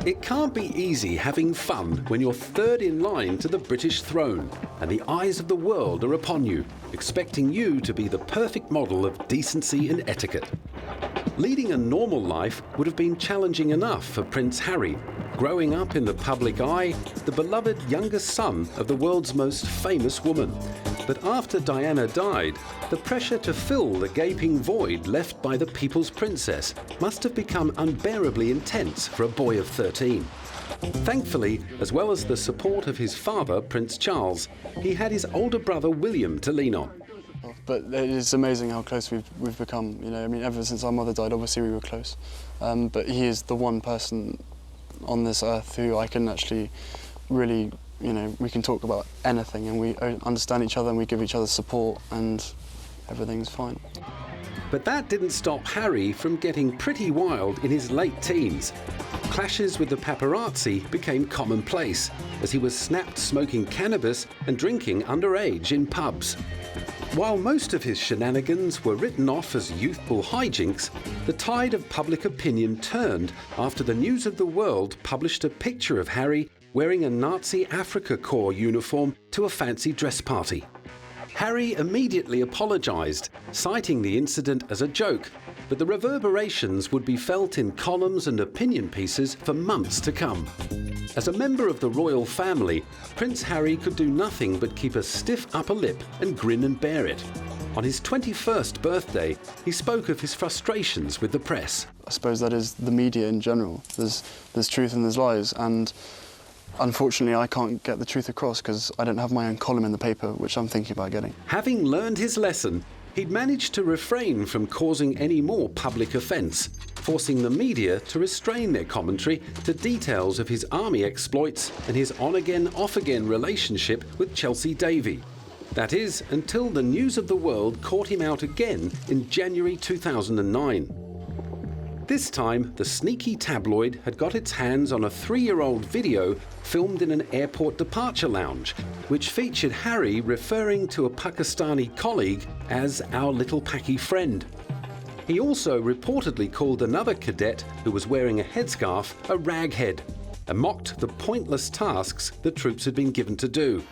It can't be easy having fun when you're third in line to the British throne and the eyes of the world are upon you, expecting you to be the perfect model of decency and etiquette. Leading a normal life would have been challenging enough for Prince Harry, growing up in the public eye, the beloved youngest son of the world's most famous woman. But after Diana died, the pressure to fill the gaping void left by the People's Princess must have become unbearably intense for a boy of 13. Thankfully, as well as the support of his father, Prince Charles, he had his older brother William to lean on. But it is amazing how close we've become. You know, I mean, ever since our mother died, obviously we were close. But he is the one person on this earth who I can actually really, you know, we can talk about anything and we understand each other and we give each other support and everything's fine. But that didn't stop Harry from getting pretty wild in his late teens. Clashes with the paparazzi became commonplace as he was snapped smoking cannabis and drinking underage in pubs. While most of his shenanigans were written off as youthful hijinks, the tide of public opinion turned after the News of the World published a picture of Harry wearing a Nazi Afrika Korps uniform to a fancy dress party. Harry immediately apologised, citing the incident as a joke, but the reverberations would be felt in columns and opinion pieces for months to come. As a member of the royal family, Prince Harry could do nothing but keep a stiff upper lip and grin and bear it. On his 21st birthday, he spoke of his frustrations with the press. I suppose that is the media in general. There's truth and there's lies, and unfortunately I can't get the truth across because I don't have my own column in the paper, which I'm thinking about getting. Having learned his lesson, he'd managed to refrain from causing any more public offence, forcing the media to restrain their commentary to details of his army exploits and his on-again, off-again relationship with Chelsea Davy. That is, until the News of the World caught him out again in January 2009. This time, the sneaky tabloid had got its hands on a 3-year-old video filmed in an airport departure lounge, which featured Harry referring to a Pakistani colleague as our little Paki friend. He also reportedly called another cadet who was wearing a headscarf a raghead, and mocked the pointless tasks the troops had been given to do.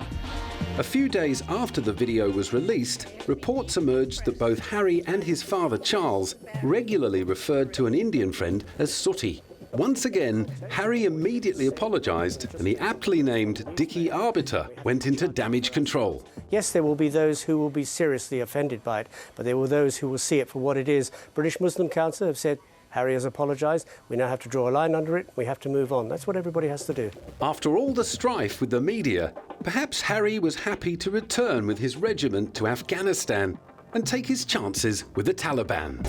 A few days after the video was released, reports emerged that both Harry and his father Charles regularly referred to an Indian friend as Sooty. Once again, Harry immediately apologised and the aptly named Dickie Arbiter went into damage control. Yes, there will be those who will be seriously offended by it, but there will those who will see it for what it is. British Muslim Council have said, Harry has apologised, we now have to draw a line under it, we have to move on. That's what everybody has to do. After all the strife with the media, perhaps Harry was happy to return with his regiment to Afghanistan and take his chances with the Taliban.